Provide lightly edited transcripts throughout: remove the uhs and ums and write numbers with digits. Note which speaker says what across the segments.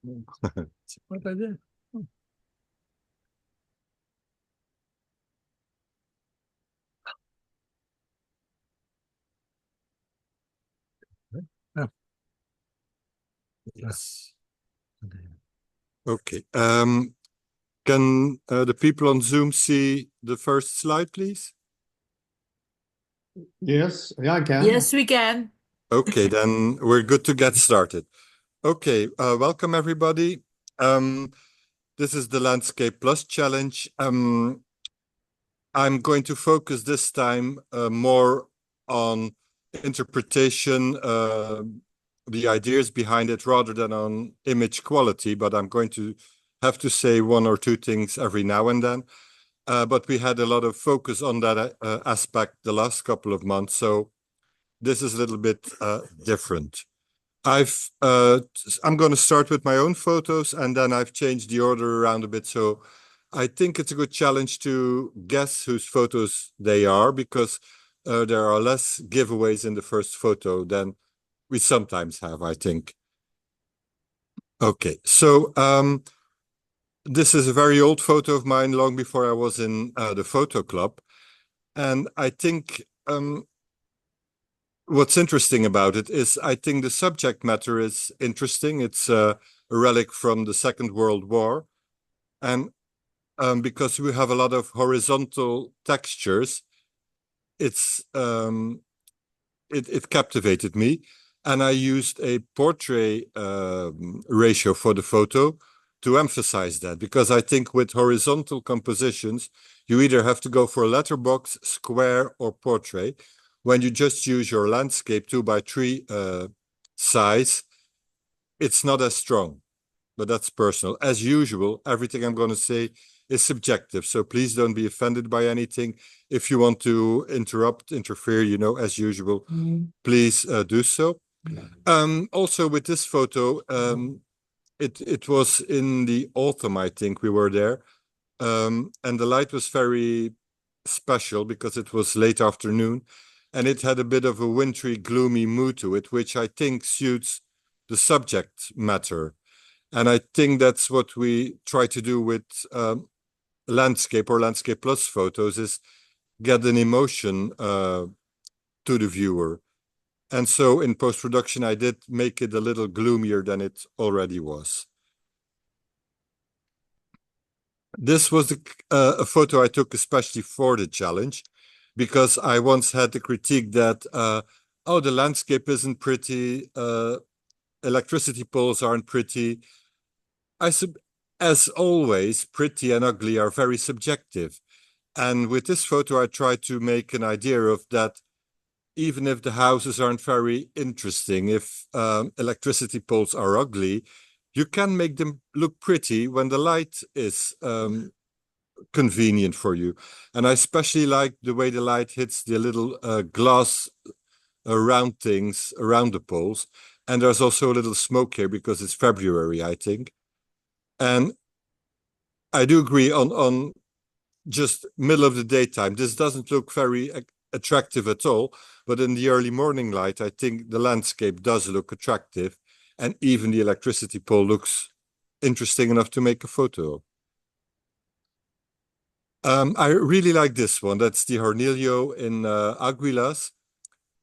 Speaker 1: C'est pas ta idée. Ah,
Speaker 2: Yes. Okay. Can the people on Zoom see the first slide, please?
Speaker 1: yes, yeah, I can.
Speaker 3: Yes, we can.
Speaker 2: Okay, then we're good to get started. Okay, welcome everybody. This is the Landscape Plus Challenge. I'm going to focus this time more on interpretation, the ideas behind it, rather than on image quality, but I'm going to have to say one or two things every now and then. But we had a lot of focus on that aspect the last couple of months, so this is a little bit different. I'm going to start with my own photos, and then I've changed the order around a bit. So I think it's a good challenge to guess whose photos they are, because there are less giveaways in the first photo than we sometimes have, I think. Okay, so this is a very old photo of mine, long before I was in the photo club. And I think what's interesting about it is I think the subject matter is interesting. It's a relic from the Second World War. And because we have a lot of horizontal textures, it captivated me. And I used a portrait ratio for the photo to emphasize that, because I think with horizontal compositions, you either have to go for a letterbox, square, or portrait. When you just use your landscape 2x3 size, it's not as strong, but that's personal. As usual, everything I'm going to say is subjective, so please don't be offended by anything. If you want to interfere, as usual, please do so. Also with this photo, it was in the autumn, I think we were there. And the light was very special because it was late afternoon, and it had a bit of a wintry, gloomy mood to it, which I think suits the subject matter. And I think that's what we try to do with landscape or landscape plus photos, is get an emotion to the viewer. And so in post-production, I did make it a little gloomier than it already was. This was a photo I took especially for the challenge, because I once had the critique that, oh, the landscape isn't pretty, electricity poles aren't pretty. As always, pretty and ugly are very subjective. And with this photo, I tried to make an idea of that. Even if the houses aren't very interesting, if electricity poles are ugly, you can make them look pretty when the light is convenient for you. And I especially like the way the light hits the little glass round things around the poles. And there's also a little smoke here because it's February, I think. And I do agree on just middle of the daytime. This doesn't look very attractive at all, but in the early morning light, I think the landscape does look attractive, and even the electricity pole looks interesting enough to make a photo. I really like this one. That's the Hornillo in Aguilas.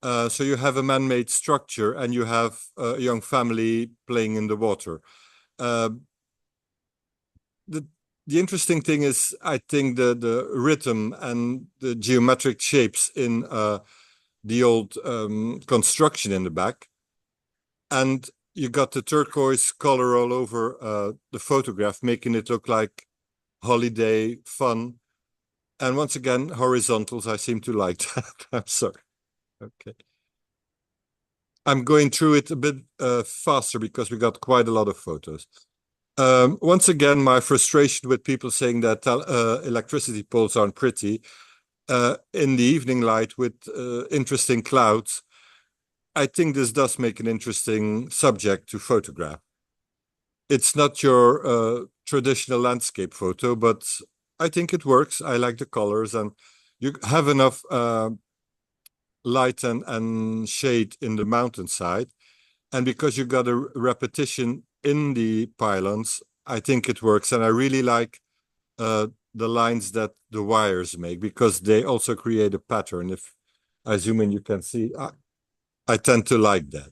Speaker 2: So you have a man-made structure and you have a young family playing in the water. The interesting thing is, I think the rhythm and the geometric shapes in the old construction in the back. And you got the turquoise color all over the photograph, making it look like holiday fun. And once again, horizontals, I seem to like that. I'm sorry. Okay. I'm going through it a bit faster because we got quite a lot of photos. Once again, my frustration with people saying that electricity poles aren't pretty. In the evening light with interesting clouds, I think this does make an interesting subject to photograph. It's not your traditional landscape photo, but I think it works. I like the colors, and you have enough light and shade in the mountainside. And because you got a repetition in the pylons, I think it works. And I really like the lines that the wires make because they also create a pattern. If I zoom in, you can see I tend to like that.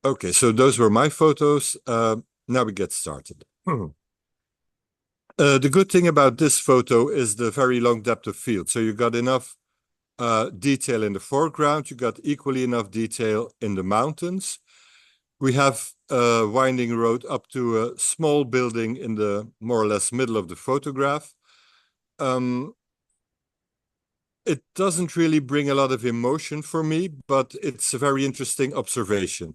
Speaker 2: Okay, so those were my photos. Now we get started. The good thing about this photo is the very long depth of field. So you got enough detail in the foreground. You got equally enough detail in the mountains. We have a winding road up to a small building in the more or less middle of the photograph. It doesn't really bring a lot of emotion for me, but it's a very interesting observation.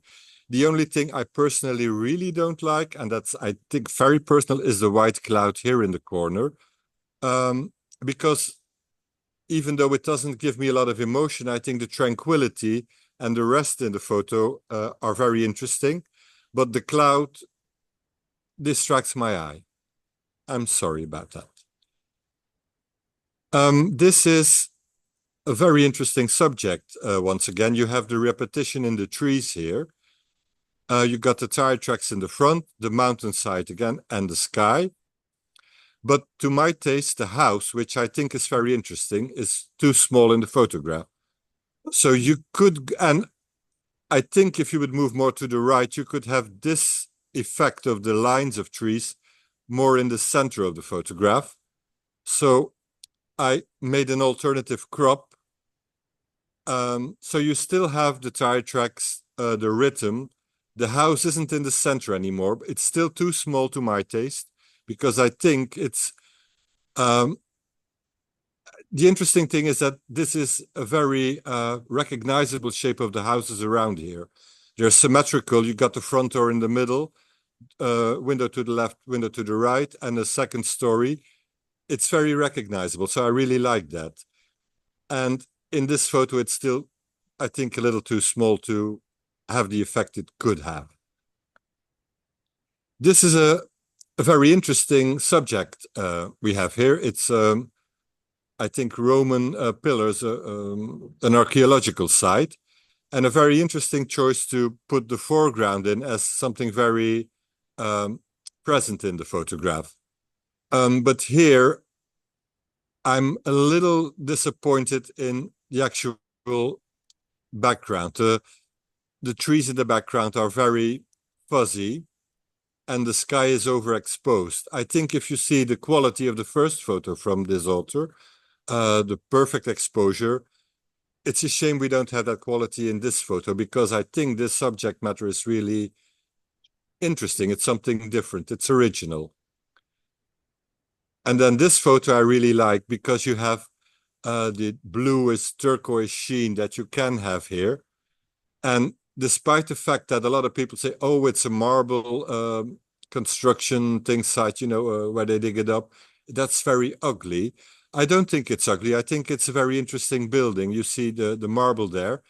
Speaker 2: The only thing I personally really don't like, and that's, I think, very personal, is the white cloud here in the corner. Because even though it doesn't give me a lot of emotion, I think the tranquility and the rest in the photo are very interesting. But the cloud distracts my eye. I'm sorry about that. This is a very interesting subject. Once again, you have the repetition in the trees here. You got the tire tracks in the front, the mountainside again, and the sky. But to my taste, the house, which I think is very interesting, is too small in the photograph. So you could, and I think if you would move more to the right, you could have this effect of the lines of trees more in the center of the photograph. So I made an alternative crop. So you still have the tire tracks, the rhythm. The house isn't in the center anymore. It's still too small to my taste because I think it's the interesting thing is that this is a very recognizable shape of the houses around here. They're symmetrical. You got the front door in the middle, window to the left, window to the right, and a second story. It's very recognizable. So I really like that. And in this photo, it's still, I think, a little too small to have the effect it could have. This is a very interesting subject we have here. It's, I think, Roman pillars, an archaeological site, and a very interesting choice to put the foreground in as something very present in the photograph. But here, I'm a little disappointed in the actual background. The trees in the background are very fuzzy and the sky is overexposed. I think if you see the quality of the first photo from this altar, the perfect exposure, it's a shame we don't have that quality in this photo because I think this subject matter is really interesting. It's something different. It's original. And then this photo I really like because you have the bluish turquoise sheen that you can have here. And despite the fact that a lot of people say, oh, it's a marble construction thing site, you know, where they dig it up, that's very ugly. I don't think it's ugly. I think it's a very interesting building. You see the marble there.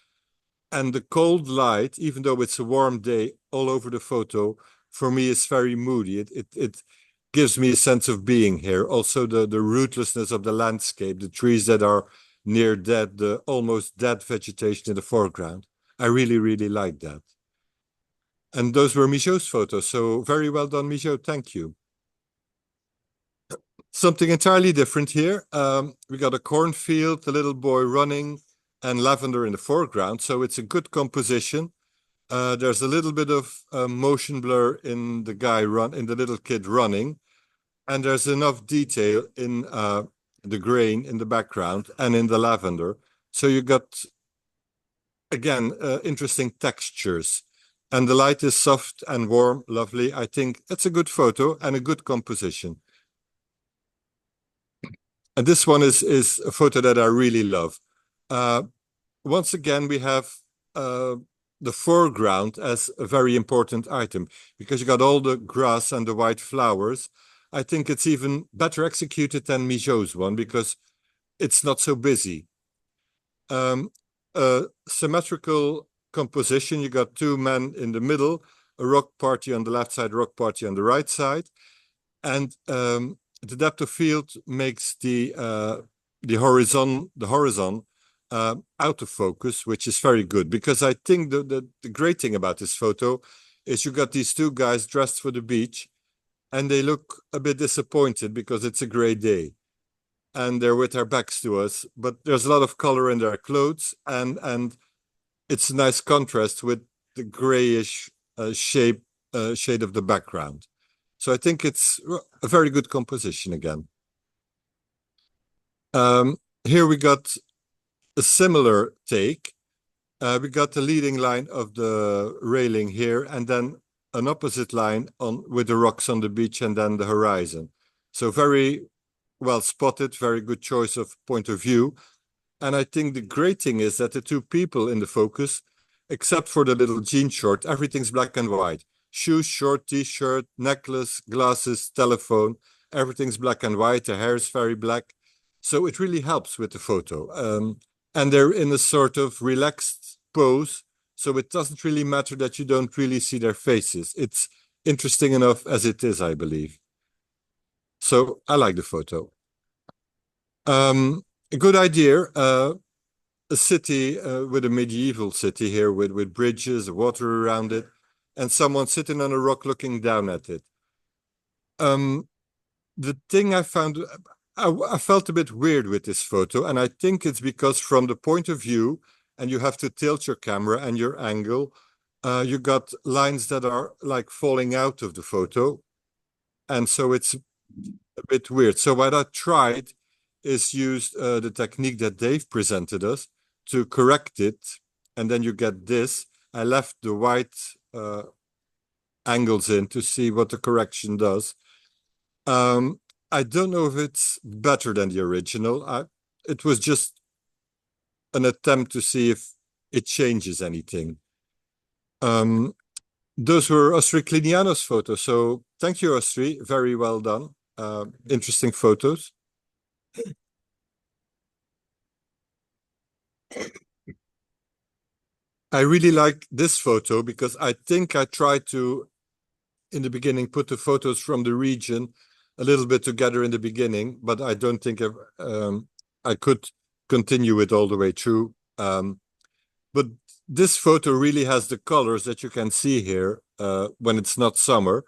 Speaker 2: And the cold light, even though it's a warm day all over the photo, for me is very moody. It gives me a sense of being here. Also, the rootlessness of the landscape, the trees that are near dead, the almost dead vegetation in the foreground. I really, really like that. And those were Michaud's photos. So very well done, Michaud. Thank you. Something entirely different here. We got a cornfield, a little boy running, and lavender in the foreground. So it's a good composition. There's a little bit of motion blur in the guy in the little kid running. And there's enough detail in the grain in the background and in the lavender. So you got, again, interesting textures. And the light is soft and warm, lovely. I think it's a good photo and a good composition. And this one is a photo that I really love. Once again, we have the foreground as a very important item because you got all the grass and the white flowers. I think it's even better executed than Michaud's one because it's not so busy. Symmetrical composition. You got two men in the middle, a rock party on the left side, rock party on the right side. And the depth of field makes the horizon out of focus, which is very good because I think the great thing about this photo is you got these two guys dressed for the beach, and they look a bit disappointed because it's a gray day, and they're with their backs to us. But there's a lot of color in their clothes, and it's a nice contrast with the grayish shade of the background. So I think it's a very good composition again. Here we got a similar take. We got the leading line of the railing here, and then an opposite line on with the rocks on the beach, and then the horizon. So very well spotted, very good choice of point of view. And I think the great thing is that the two people in the focus, except for the little jean short, everything's black and white. Shoes, short, t-shirt, necklace, glasses, telephone, everything's black and white. The hair is very black. So it really helps with the photo. And they're in a sort of relaxed pose. So it doesn't really matter that you don't really see their faces. It's interesting enough as it is, I believe. So I like the photo. A good idea. A city with a medieval city here with bridges, water around it, and someone sitting on a rock looking down at it. The thing I found, I felt a bit weird with this photo, and I think it's because from the point of view, and you have to tilt your camera and your angle, you got lines that are like falling out of the photo, and so it's a bit weird. So what I tried is use the technique that Dave presented us to correct it, and then you get this. I left the white angles in to see what the correction does. I don't know if it's better than the original. It was just an attempt to see if it changes anything. Those were Ostri Cliniano's photos. So thank you, Ostri. Very well done. Interesting photos. I really like this photo because I think I tried to, in the beginning, put the photos from the region a little bit together in the beginning, but I don't think I could continue it all the way through. But this photo really has the colors that you can see here when it's not summer.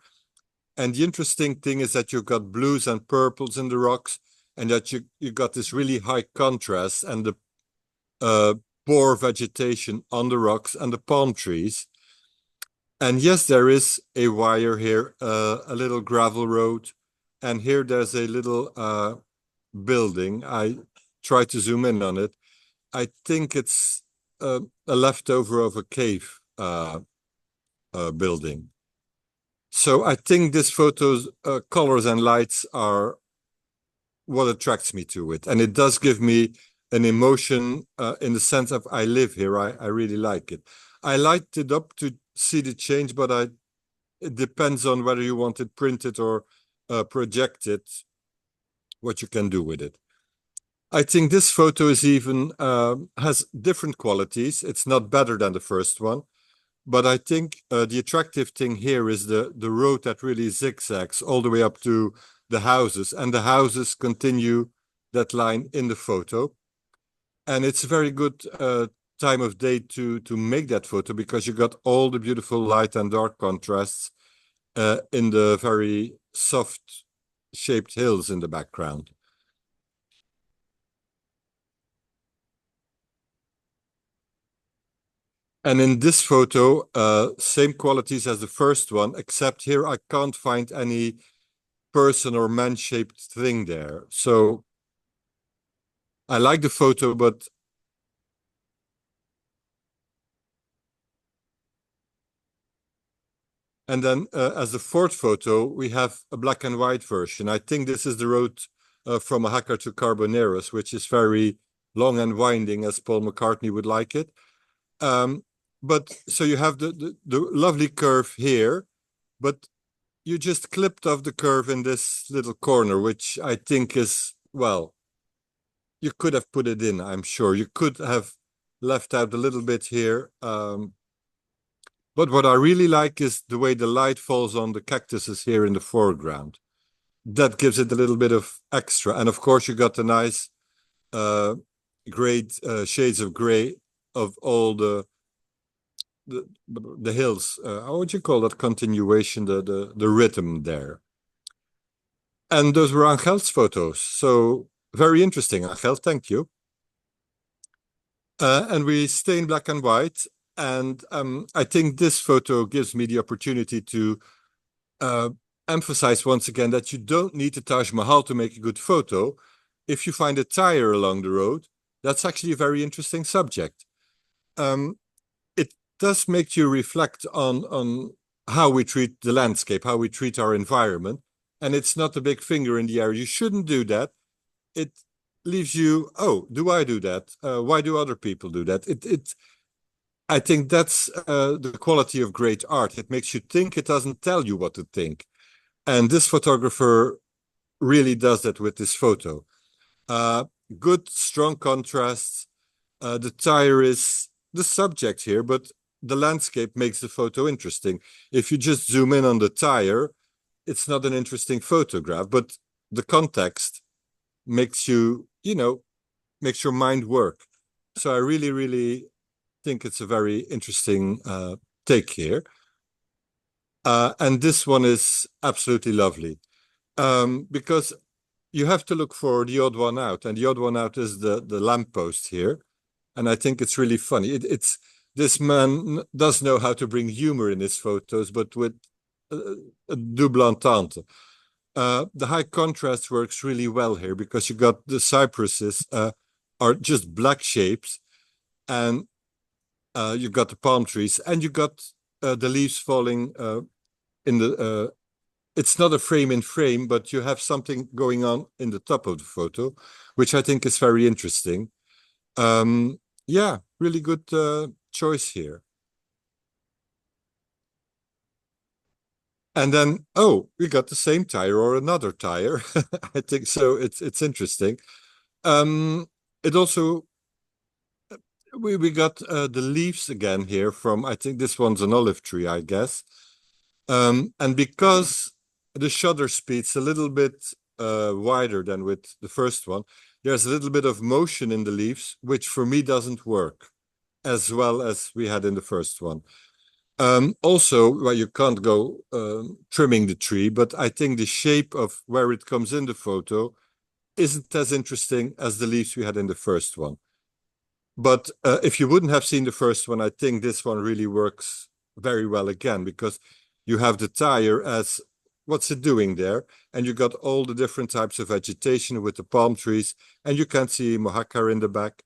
Speaker 2: And the interesting thing is that you've got blues and purples in the rocks, and that you got this really high contrast and the poor vegetation on the rocks and the palm trees. And yes, there is a wire here, a little gravel road, and here there's a little building. I try to zoom in on it. I think it's a leftover of a cave building. So I think this photo's colors and lights are what attracts me to it. And it does give me an emotion in the sense of I live here. I really like it. I light it up to see the change, but it depends on whether you want it printed or projected, what you can do with it. I think this photo is even has different qualities. It's not better than the first one, but I think the attractive thing here is the road that really zigzags all the way up to the houses, and the houses continue that line in the photo. And it's a very good time of day to make that photo because you got all the beautiful light and dark contrasts in the very soft shaped hills in the background. And in this photo, same qualities as the first one, except here I can't find any person or man-shaped thing there. So I like the photo, but and then as the fourth photo, we have a black and white version. I think this is the road from Hacker to Carboneros, which is very long and winding, as Paul McCartney would like it. But so you have the lovely curve here, but you just clipped off the curve in this little corner, which I think is, well, you could have put it in, I'm sure. You could have left out a little bit here. But what I really like is the way the light falls on the cactuses here in the foreground. That gives it a little bit of extra. And of course, you got the nice gray shades of gray of all the the hills. How would you call that continuation? The rhythm there. And those were Angel's photos. So very interesting, Angel. Thank you. And we stay in black and white. And I think this photo gives me the opportunity to uh, emphasize once again that you don't need the Taj Mahal to make a good photo. If you find a tire along the road, that's actually a very interesting subject. It does make you reflect on how we treat the landscape, how we treat our environment. And it's not a big finger in the air. You shouldn't do that. It leaves you, oh, do I do that? Why do other people do that? I think that's the quality of great art. It makes you think, it doesn't tell you what to think. And this photographer really does that with this photo. Uh, Good, strong contrasts. The tire is the subject here, but the landscape makes the photo interesting. If you just zoom in on the tire, it's not an interesting photograph, but the context makes you, makes your mind work. So I really, really think it's a very interesting take here. And this one is absolutely lovely because you have to look for the odd one out, and the odd one out is the lamppost here. And I think it's really funny. It's this man does know how to bring humor in his photos, but with a double entente. The high contrast works really well here because you got the cypresses are just black shapes, and you got the palm trees, and you got the leaves falling in the. It's not a frame in frame, but you have something going on in the top of the photo, which I think is very interesting. Yeah, really good choice here. And then, oh, we got the same tire or another tire. I think so. It's interesting. It also we got the leaves again here from, I think this one's an olive tree, I guess. And because the shutter speed's a little bit wider than with the first one, there's a little bit of motion in the leaves, which for me doesn't work as well as we had in the first one. Also, well, you can't go trimming the tree, but I think the shape of where it comes in the photo isn't as interesting as the leaves we had in the first one. But if you wouldn't have seen the first one, I think this one really works very well again, because you have the tire as what's it doing there? And you got all the different types of vegetation with the palm trees, and you can see Mojácar in the back.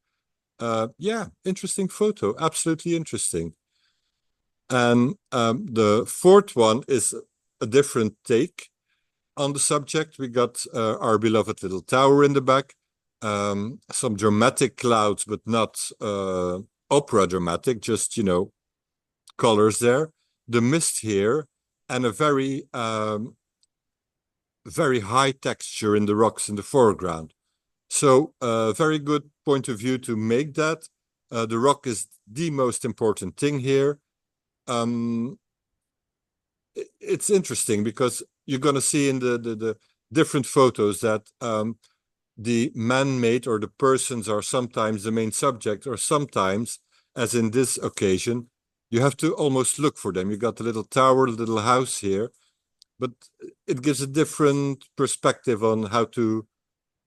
Speaker 2: Yeah, interesting photo, absolutely interesting. And the fourth one is a different take on the subject. We got our beloved little tower in the back, some dramatic clouds, but not opera dramatic, just, colors there. The mist here, and a very, very high texture in the rocks in the foreground. So very good point of view to make that. The rock is the most important thing here. It's interesting because you're going to see in the different photos that the man-made or the persons are sometimes the main subject, or sometimes, as in this occasion, you have to almost look for them. You got the little tower, the little house here, but it gives a different perspective on how to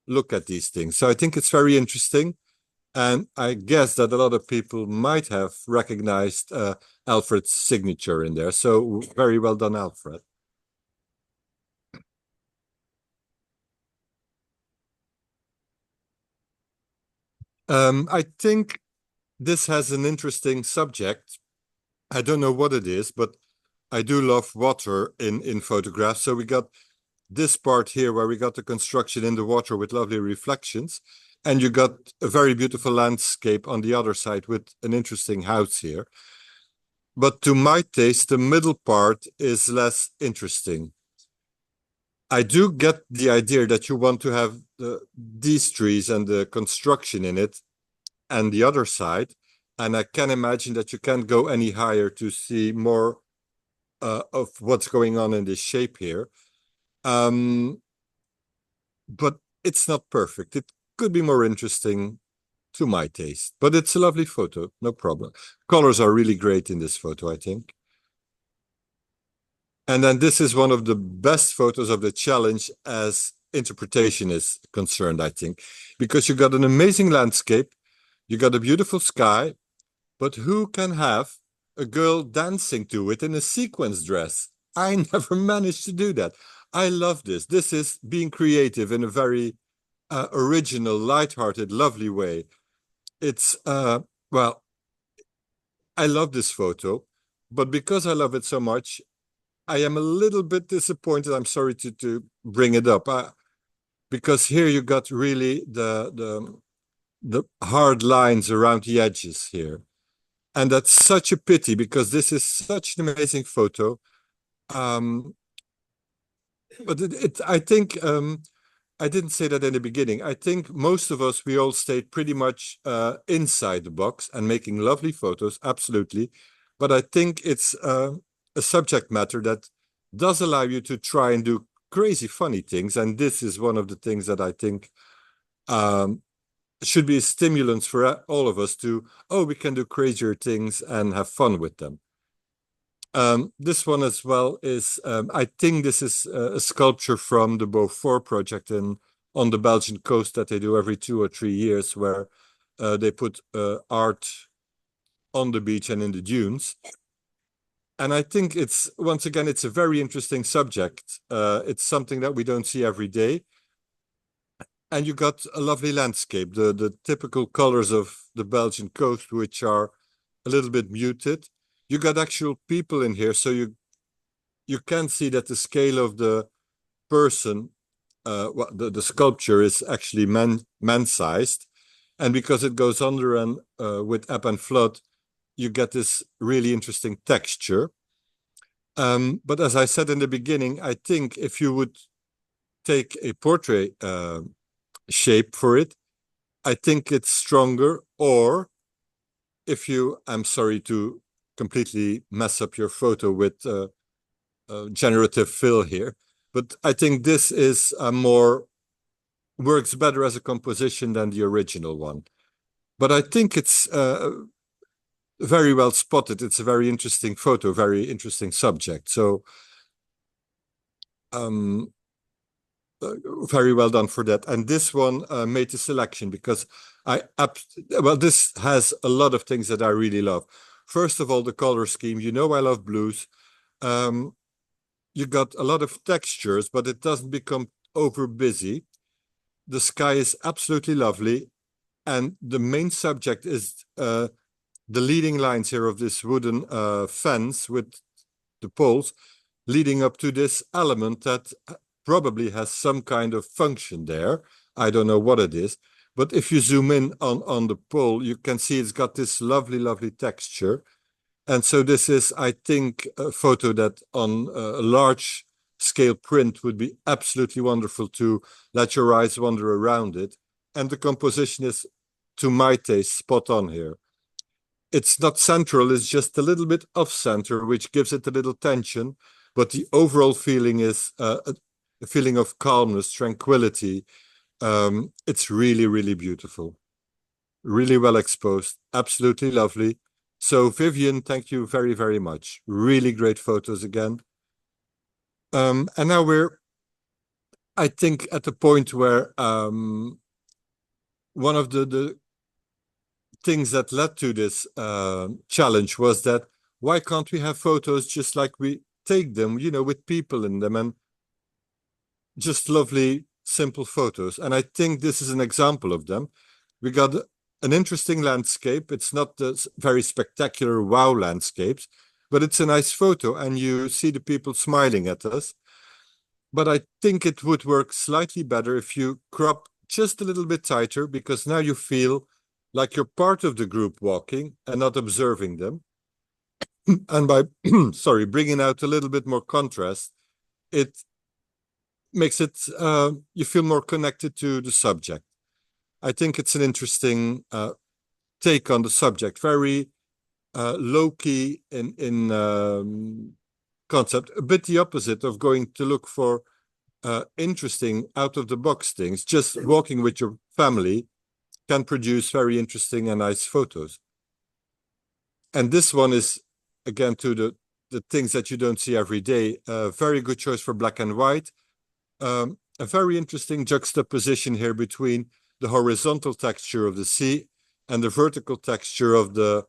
Speaker 2: look at these things. So I think it's very interesting. And I guess that a lot of people might have recognized Alfred's signature in there. So very well done, Alfred. I think this has an interesting subject. I don't know what it is, but I do love water in photographs. So we got this part here where we got the construction in the water with lovely reflections. And you got a very beautiful landscape on the other side with an interesting house here. But to my taste, the middle part is less interesting. I do get the idea that you want to have these trees and the construction in it and the other side. And I can imagine that you can't go any higher to see more of what's going on in this shape here. But it's not perfect. It could be more interesting. to my taste. But it's a lovely photo, no problem. Colors are really great in this photo, I think. And then this is one of the best photos of the challenge as interpretation is concerned, I think, because you got an amazing landscape, you got a beautiful sky, but who can have a girl dancing to it in a sequence dress? I never managed to do that. I love this. This is being creative in a very original, light-hearted, lovely way. It's, well, I love this photo, but because I love it so much, I am a little bit disappointed. I'm sorry to bring it up, because here you got really the hard lines around the edges here. And that's such a pity because this is such an amazing photo. But I think I didn't say that in the beginning. I think most of us, we all stayed pretty much inside the box and making lovely photos, absolutely. But I think it's a subject matter that does allow you to try and do crazy funny things. And this is one of the things that I think should be a stimulant for all of us to, oh, we can do crazier things and have fun with them. This one as well is, I think this is a sculpture from the Beaufort project on the Belgian coast that they do every 2 or 3 years, where they put art on the beach and in the dunes. And I think it's, once again, it's a very interesting subject. It's something that we don't see every day. And you got a lovely landscape, the typical colors of the Belgian coast, which are a little bit muted. You got actual people in here, so you can see that the scale of the person, well, the sculpture is actually man-sized, and because it goes under and with ebb and flood, you get this really interesting texture. But as I said in the beginning, I think if you would take a portrait shape for it, I think it's stronger. Or if you, I'm sorry to completely mess up your photo with generative fill here, but I think this is a more, works better as a composition than the original one. But I think it's very well spotted. It's a very interesting photo, very interesting subject. So very well done for that. And this one made the selection because well, this has a lot of things that I really love. First of all, the color scheme. You know I love blues. You got a lot of textures, but it doesn't become over busy. The sky is absolutely lovely. And the main subject is the leading lines here of this wooden fence with the poles leading up to this element that probably has some kind of function there. I don't know what it is. But if you zoom in on the pole, you can see it's got this lovely, lovely texture. And so this is, I think, a photo that on a large scale print would be absolutely wonderful to let your eyes wander around it. And the composition is, to my taste, spot on here. It's not central, it's just a little bit off center, which gives it a little tension. But the overall feeling is a feeling of calmness, tranquility. It's really, really beautiful. Really well exposed, absolutely lovely. So Vivian, thank you very, very much. Really great photos again. And now we're, I think, at the point where one of the things that led to this challenge was that why can't we have photos just like we take them, you know, with people in them, and just lovely, simple photos. And I think this is an example of them. We got an interesting landscape. It's not the very spectacular wow landscapes, but it's a nice photo and you see the people smiling at us. But I think it would work slightly better if you crop just a little bit tighter, because now you feel like you're part of the group walking and not observing them. And by, sorry, bringing out a little bit more contrast, it makes it, you feel more connected to the subject. I think it's an interesting take on the subject, very low-key in concept, a bit the opposite of going to look for interesting out-of-the-box things, just walking with your family can produce very interesting and nice photos. And this one is, again, to the things that you don't see every day. A very good choice for black and white. A very interesting juxtaposition here between the horizontal texture of the sea and the vertical texture of the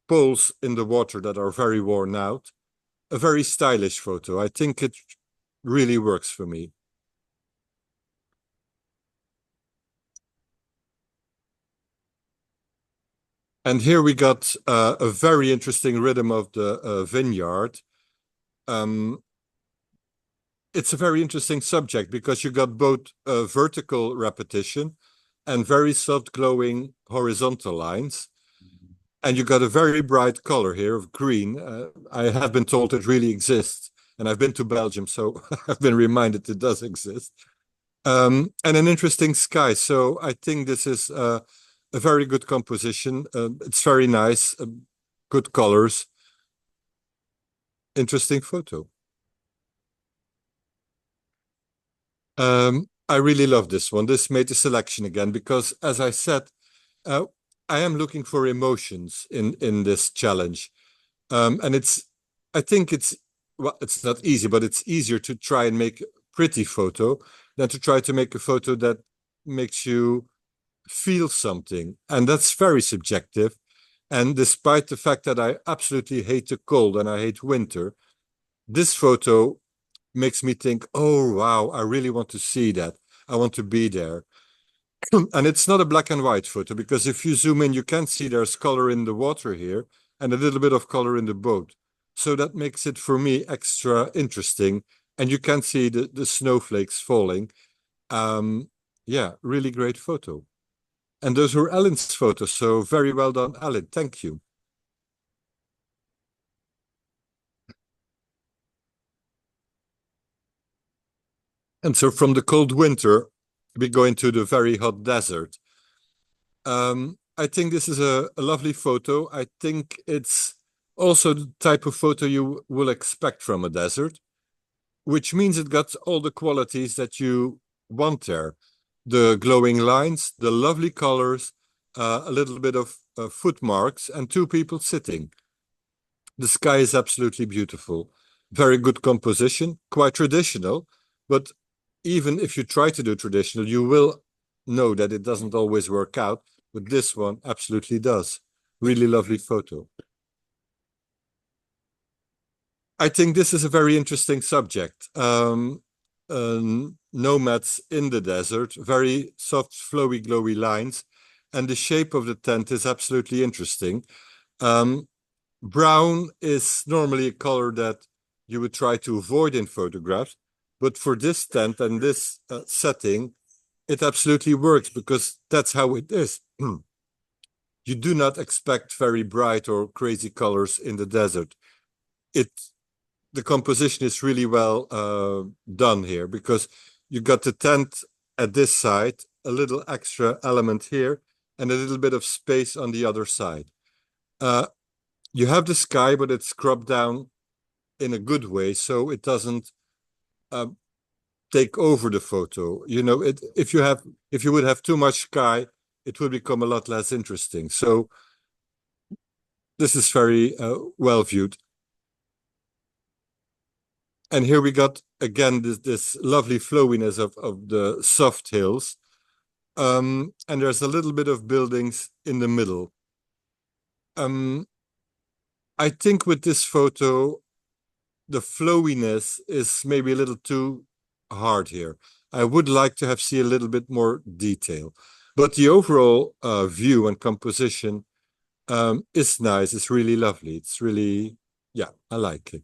Speaker 2: poles in the water that are very worn out. A very stylish photo. I think it really works for me. And here we got a very interesting rhythm of the vineyard. Um, it's a very interesting subject because you got both vertical repetition and very soft glowing horizontal lines. And you got a very bright color here of green. I have been told it really exists. And I've been to Belgium, so I've been reminded it does exist. And an interesting sky. So I think this is a very good composition. It's very nice, good colors, interesting photo. I really love this one. This made the selection again because, as I said, uh, I am looking for emotions in this challenge, and I think it's well, it's not easy, but it's easier to try and make a pretty photo than to try to make a photo that makes you feel something, and that's very subjective. And despite the fact that I absolutely hate the cold and I hate winter, this photo makes me think, oh, wow, I really want to see that. I want to be there. And it's not a black and white photo because if you zoom in, you can see there's color in the water here and a little bit of color in the boat. So that makes it for me extra interesting. And you can see the snowflakes falling. Yeah, really great photo. And those were Ellen's photos. So very well done, Ellen. Thank you. And so from the cold winter, we go into the very hot desert. I think this is a lovely photo. I think it's also the type of photo you will expect from a desert, which means it got all the qualities that you want there. The glowing lines, the lovely colors, a little bit of footmarks, and two people sitting. The sky is absolutely beautiful. Very good composition, quite traditional, but even if you try to do traditional, you will know that it doesn't always work out. But this one absolutely does. Really lovely photo. I think this is a very interesting subject. Nomads in the desert, very soft, flowy, glowy lines, and the shape of the tent is absolutely interesting. Um, Brown is normally a color that you would try to avoid in photographs, but for this tent and this setting, it absolutely works because that's how it is. You do not expect very bright or crazy colors in the desert. It the composition is really well done here because you got the tent at this side, a little extra element here, and a little bit of space on the other side. Uh, you have the sky, but it's cropped down in a good way, so it doesn't uh, take over the photo. You know, if you would have too much sky, it would become a lot less interesting. So this is very well viewed. And here we got again this lovely flowiness of the soft hills. And there's a little bit of buildings in the middle. Um, I think with this photo, the flowiness is maybe a little too hard here. I would like to have seen a little bit more detail. But the overall view and composition is nice. It's really lovely. It's really, yeah, I like it.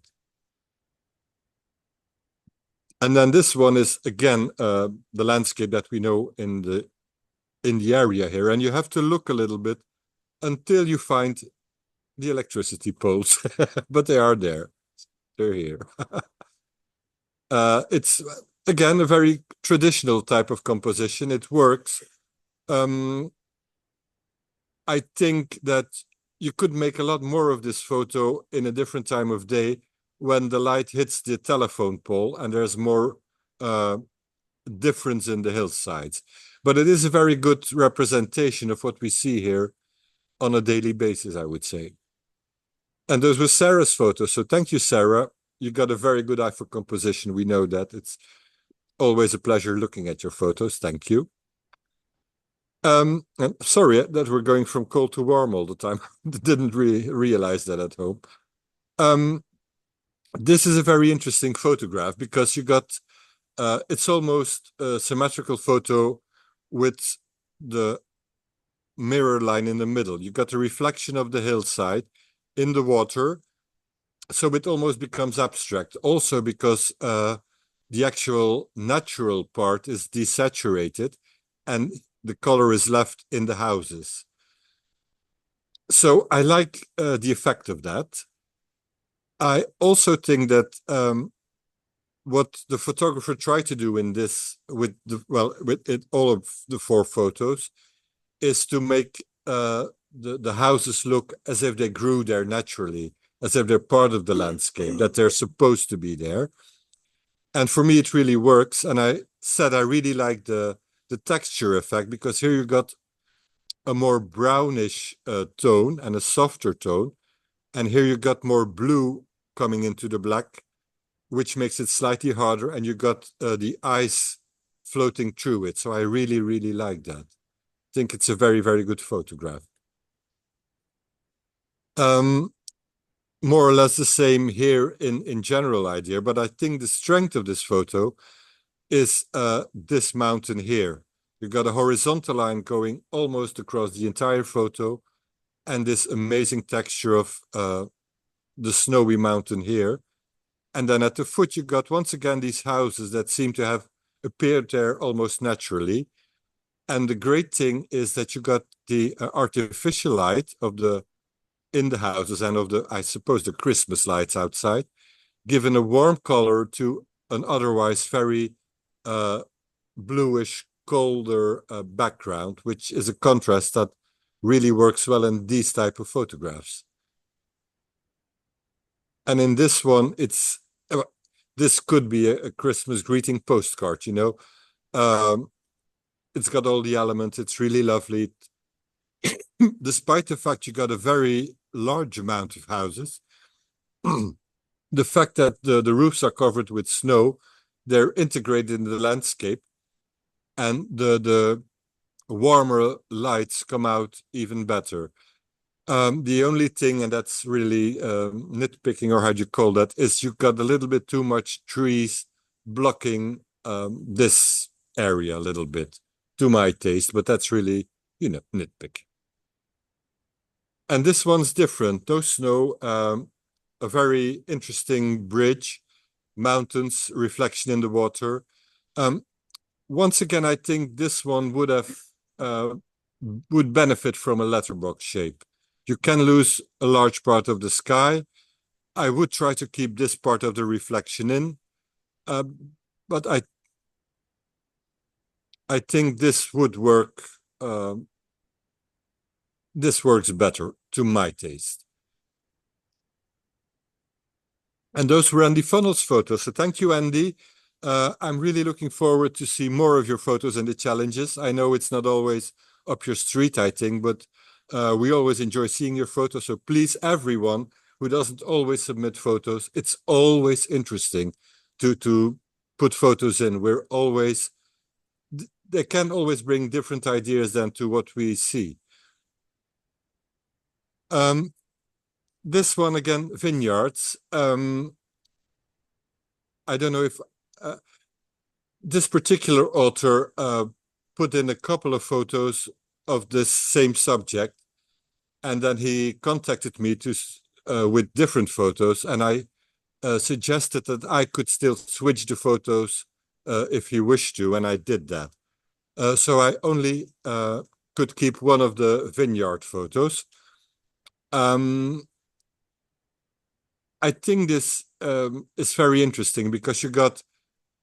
Speaker 2: And then this one is again the landscape that we know in the area here, and you have to look a little bit until you find the electricity poles, but they are there. They're here. It's again a very traditional type of composition. It works. Um, I think that you could make a lot more of this photo in a different time of day when the light hits the telephone pole and there's more uh, difference in the hillsides. but it is a very good representation of what we see here on a daily basis, I would say. And those were Sarah's photos. So thank you, Sarah. You got a very good eye for composition. We know that. It's always a pleasure looking at your photos. Thank you. And sorry that we're going from cold to warm all the time. Didn't really realize that at home. This is a very interesting photograph because you got, it's almost a symmetrical photo with the mirror line in the middle. You got the reflection of the hillside in the water. So it almost becomes abstract. Also because the actual natural part is desaturated and the color is left in the houses. So I like the effect of that. I also think that what the photographer tried to do in this with all of the 4 photos is to make the houses look as if they grew there naturally, as if they're part of the landscape, that they're supposed to be there. And for me, it really works. And I said I really like the texture effect because here you got a more brownish tone and a softer tone. And here you got more blue coming into the black, which makes it slightly harder. And you got the ice floating through it. So I really, really like that. I think it's a very, very good photograph. More or less the same here in general idea, but I think the strength of this photo is this mountain here. You got a horizontal line going almost across the entire photo and this amazing texture of the snowy mountain here. And then at the foot, you got once again these houses that seem to have appeared there almost naturally. And the great thing is that you got the artificial light of in the houses and of I suppose, the Christmas lights outside, given a warm color to an otherwise very bluish, colder background, which is a contrast that really works well in these type of photographs. And in this one, this could be a Christmas greeting postcard, you know. It's got all the elements. It's really lovely. Despite the fact you got a very large amount of houses, the fact that the roofs are covered with snow, they're integrated in the landscape, and the warmer lights come out even better. The only thing, and that's really nitpicking, or how do you call that, is you've got a little bit too much trees blocking this area a little bit, to my taste, but that's really, you know, nitpick. And this one's different. No snow, a very interesting bridge, mountains, reflection in the water. Once again, I think this one would benefit from a letterbox shape. You can lose a large part of the sky. I would try to keep this part of the reflection in, but I think this would work. This works better to my taste. And those were Andy Funnell's photos. So thank you, Andy. I'm really looking forward to see more of your photos and the challenges. I know it's not always up your street, I think, but we always enjoy seeing your photos. So please, everyone who doesn't always submit photos, it's always interesting to put photos in. They can always bring different ideas than to what we see. This one again, vineyards. I don't know if this particular author put in a couple of photos of this same subject, and then he contacted me with different photos, and I suggested that I could still switch the photos if he wished to, and I did that. So I only could keep one of the vineyard photos. I think this is very interesting because you got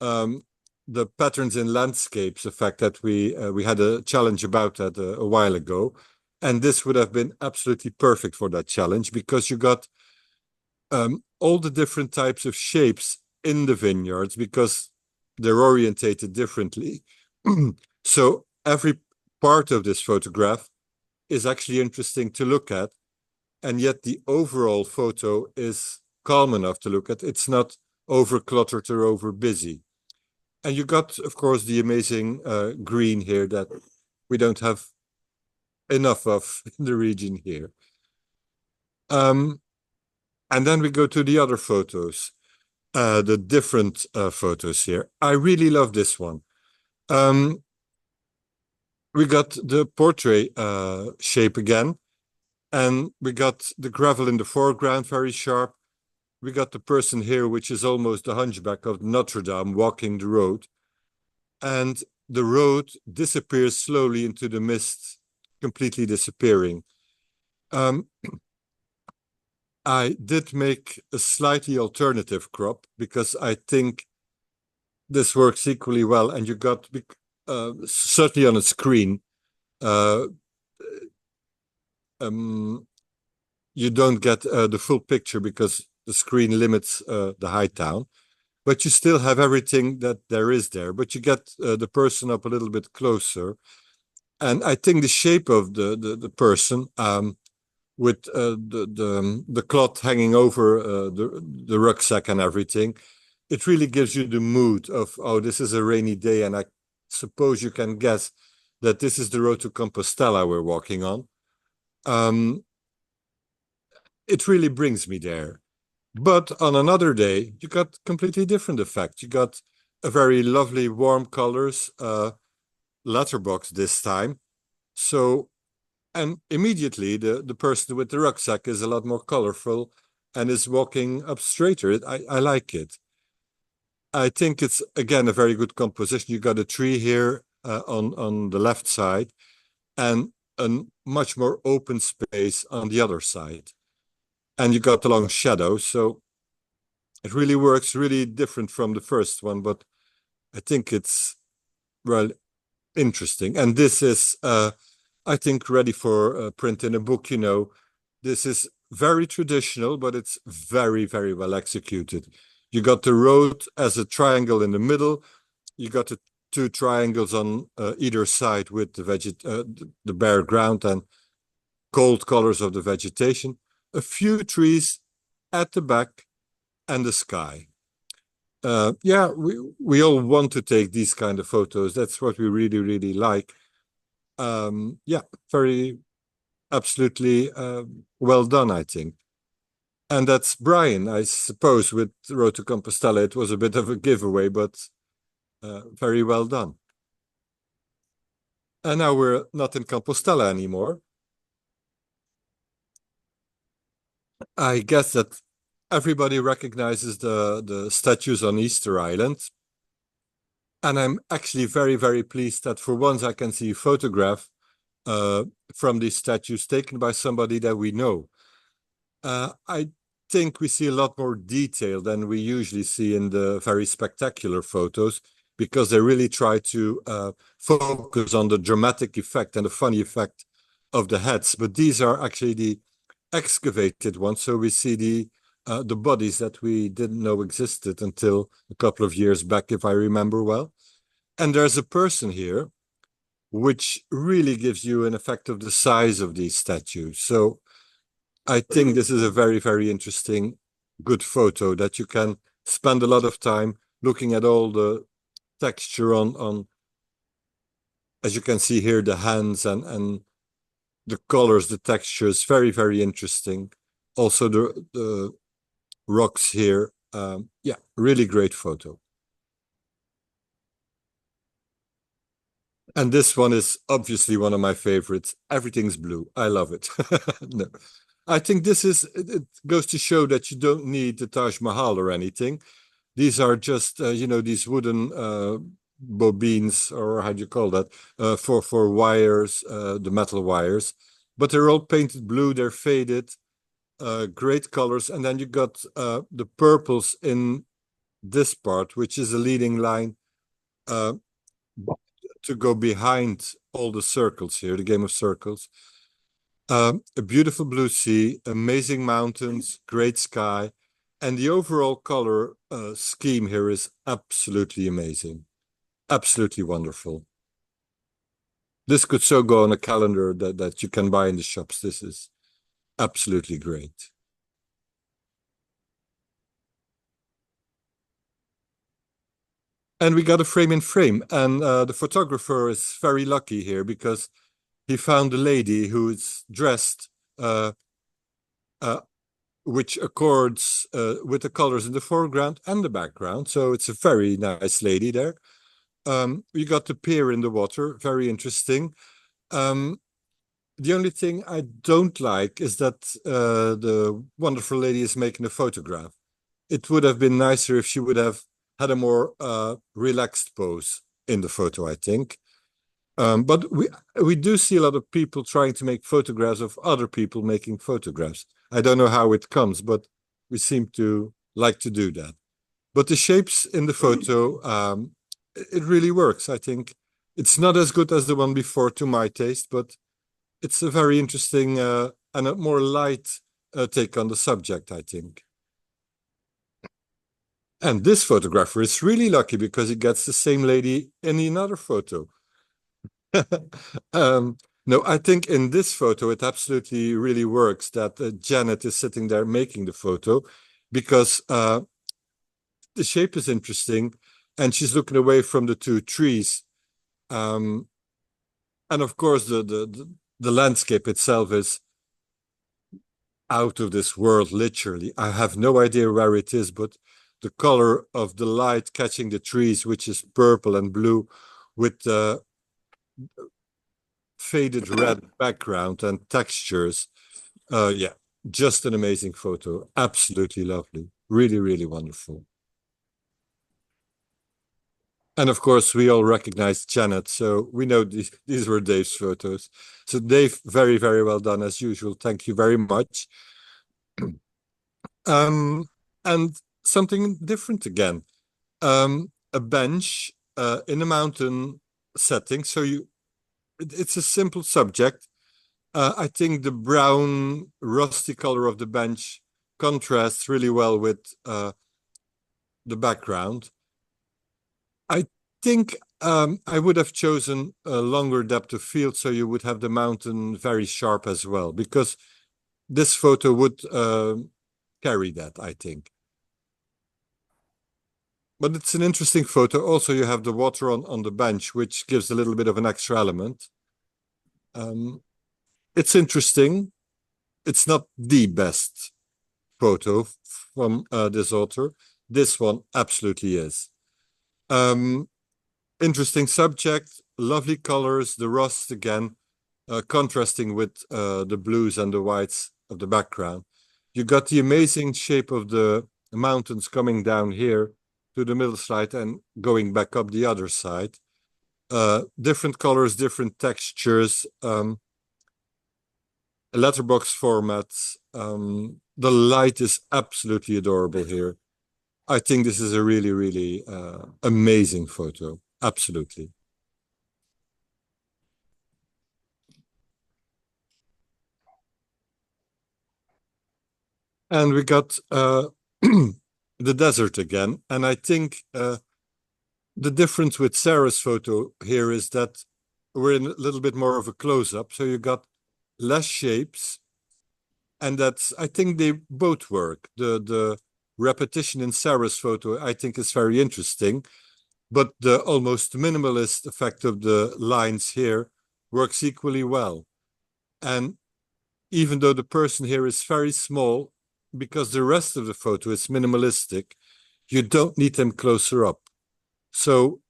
Speaker 2: the patterns in landscapes, the fact that we had a challenge about that a while ago, and this would have been absolutely perfect for that challenge because you got all the different types of shapes in the vineyards because they're orientated differently. So every part of this photograph is actually interesting to look at, and yet the overall photo is calm enough to look at. It's not over cluttered or over busy. And you got, of course, the amazing green here that we don't have enough of in the region here. And then we go to the other photos, the different photos here. I really love this one. We got the portrait shape again, and we got the gravel in the foreground, very sharp. We got the person here, which is almost the hunchback of Notre Dame, walking the road. And the road disappears slowly into the mist, completely disappearing. I did make a slightly alternative crop because I think this works equally well, and you got certainly on a screen. You don't get the full picture because the screen limits the height down, but you still have everything that there is there. But you get the person up a little bit closer, and I think the shape of the person with the cloth hanging over the rucksack and everything, it really gives you the mood of, oh, this is a rainy day, and I suppose you can guess that this is the road to Compostela we're walking on. It really brings me there. But on another day, you got completely different effect. You got a very lovely warm colors, letterbox this time. So, and immediately the person with the rucksack is a lot more colorful and is walking up straighter. I like it. I think it's, again, a very good composition. You got a tree here on the left side and a much more open space on the other side. And you got a long shadow, so it really works, really different from the first one, but I think it's, well, interesting. And this is, I think, ready for print in a book. This is very traditional, but it's very, very well executed. You got the road as a triangle in the middle. You got the two triangles on either side with the bare ground and cold colors of the vegetation. A few trees at the back and the sky. Yeah, we all want to take these kind of photos. That's what we really, really like. Yeah, very absolutely well done, I think. And that's Brian, I suppose, with Road to Compostela. It was a bit of a giveaway, but very well done. And now we're not in Compostela anymore. I guess that everybody recognizes the statues on Easter Island. And I'm actually very, very pleased that for once I can see a photograph from these statues taken by somebody that we know. I think we see a lot more detail than we usually see in the very spectacular photos, because they really try to focus on the dramatic effect and the funny effect of the heads. But these are actually the excavated ones, so we see the bodies that we didn't know existed until a couple of years back, if I remember well. And there's a person here, which really gives you an effect of the size of these statues. So I think this is a very, very interesting, good photo that you can spend a lot of time looking at all the texture on as you can see here, the hands and the colors, the textures, very, very interesting. Also the rocks here. Yeah, really great photo. And this one is obviously one of my favorites. Everything's blue. I love it. No. I think it goes to show that you don't need the Taj Mahal or anything. These are just, these wooden bobines, or how do you call that, for wires, the metal wires. But they're all painted blue, they're faded, great colors. And then you got the purples in this part, which is a leading line to go behind all the circles here, the game of circles. A beautiful blue sea, amazing mountains, great sky, and the overall color scheme here is absolutely amazing, absolutely wonderful. This could so go on a calendar that you can buy in the shops. This is absolutely great. And we got a frame in frame. And the photographer is very lucky here because he found a lady who's dressed uh, uh, which accords with the colors in the foreground and the background. So it's a very nice lady there. We got the pier in the water, very interesting. Um, the only thing I don't like is that the wonderful lady is making a photograph. It would have been nicer if she would have had a more relaxed pose in the photo, I think. But we do see a lot of people trying to make photographs of other people making photographs. I don't know how it comes, but we seem to like to do that. But the shapes in the photo, it really works. I think it's not as good as the one before to my taste, but it's a very interesting and a more light take on the subject, I think. And this photographer is really lucky because he gets the same lady in another photo. um, no, I think in this photo, it absolutely really works that Janet is sitting there making the photo because the shape is interesting and she's looking away from the two trees. Um, and of course, the landscape itself is out of this world, literally. I have no idea where it is, but the color of the light catching the trees, which is purple and blue, with faded red background and textures. Yeah, just an amazing photo. Absolutely lovely. Really, really wonderful. And of course, we all recognize Janet, so we know these were Dave's photos. So Dave, very, very well done as usual. Thank you very much. Um, and something different again. A bench in a mountain setting. So it's a simple subject. I think the brown, rusty color of the bench contrasts really well with the background. I think I would have chosen a longer depth of field so you would have the mountain very sharp as well, because this photo would carry that, I think. But it's an interesting photo. Also, you have the water on the bench, which gives a little bit of an extra element. Um, it's interesting. It's not the best photo from this author. This one absolutely is. Um, interesting subject, lovely colors, the rust again, contrasting with the blues and the whites of the background. You got the amazing shape of the mountains coming down here to the middle side and going back up the other side. Different colors, different textures, letterbox formats. The light is absolutely adorable here. I think this is a really, really amazing photo. Absolutely. And we got the desert again. And I think the difference with Sarah's photo here is that we're in a little bit more of a close-up. So you got less shapes. And that's, I think they both work. The repetition in Sarah's photo, I think, is very interesting. But the almost minimalist effect of the lines here works equally well. And even though the person here is very small, because the rest of the photo is minimalistic, you don't need them closer up. So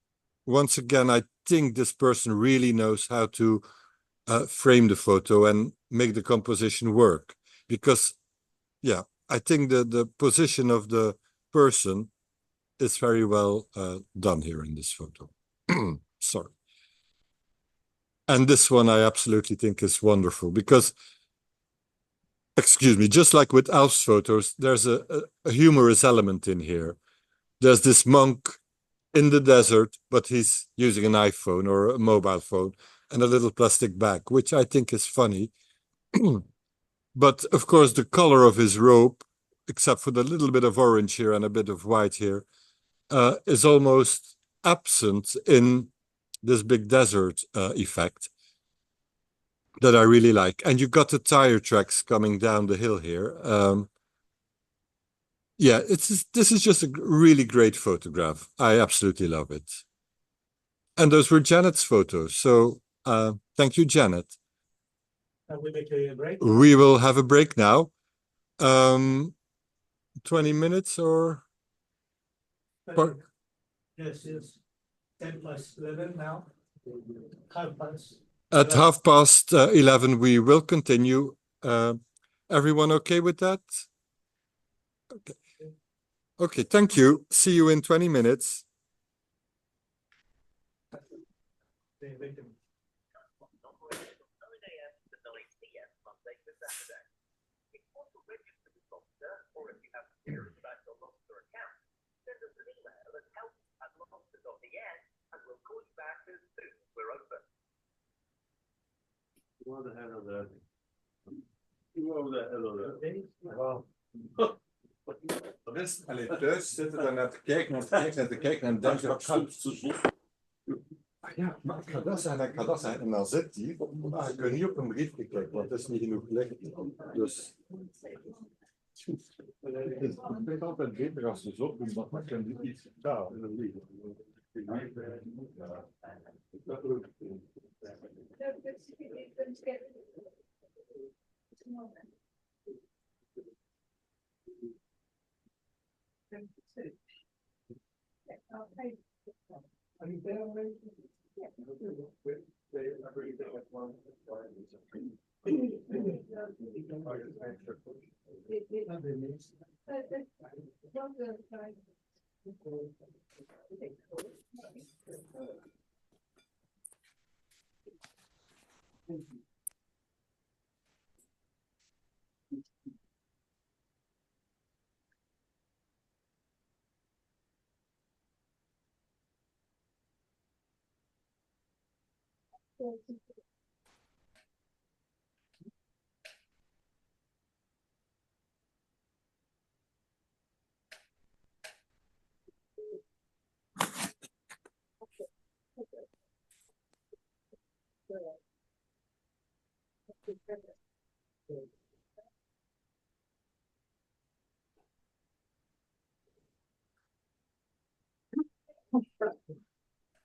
Speaker 2: once again, I think this person really knows how to frame the photo and make the composition work. Because, yeah, I think the position of the person is very well done here in this photo. Sorry. And this one I absolutely think is wonderful because, excuse me, just like with Alf's photos, there's a humorous element in here. There's this monk in the desert, but he's using an iPhone or a mobile phone and a little plastic bag, which I think is funny. But of course, the color of his robe, except for the little bit of orange here and a bit of white here, is almost absent in this big desert effect. that I really like. And you got the tire tracks coming down the hill here. Yeah, this is just a really great photograph. I absolutely love it. And those were Janet's photos. So thank you, Janet.
Speaker 1: And we make a break.
Speaker 2: We will have a break now. 20 minutes or?
Speaker 1: Yes, yes. 10+11 now. Half past.
Speaker 2: At 11:30, we will continue. Everyone okay with that? Okay. Okay, thank you. See you in 20 minutes.
Speaker 3: What the hell are that? What the hell are that?
Speaker 2: Wow. Allee, thuis zitten daar naar te kijken, en dan denk je, ja, maar ik ga dat zeggen, en dan zit hij, maar ik kan niet op een briefje kijken, want het is niet genoeg licht. Dus het is altijd beter als ze zo doen, want dan kan je iets vertalen.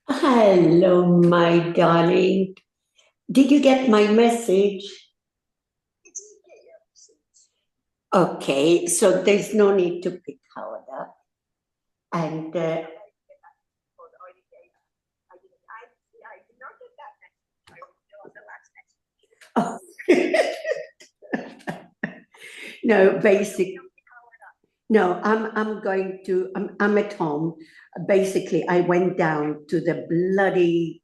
Speaker 4: Hello, my darling. Did you get my message? Okay, so there's no need to pick Howard up. And oh. No, basically. No, I'm at home. Basically, I went down to the bloody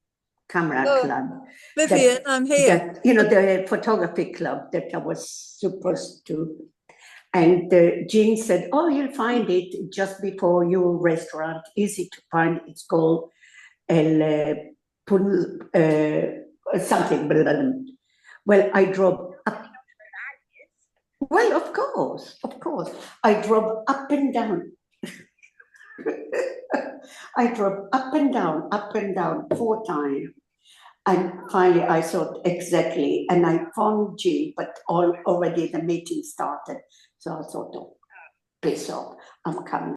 Speaker 4: camera club.
Speaker 5: Vivian, I'm here.
Speaker 4: The photography club that I was supposed to. And Jean said, oh, you'll find it just before your restaurant. Easy to find. It's called something. Well, I drove up. Well, of course. I drove up and down. I drove up and down 4 times. And finally, I thought exactly, and I phoned Jean, but already the meeting started. So I thought, oh, piss off, I'm coming.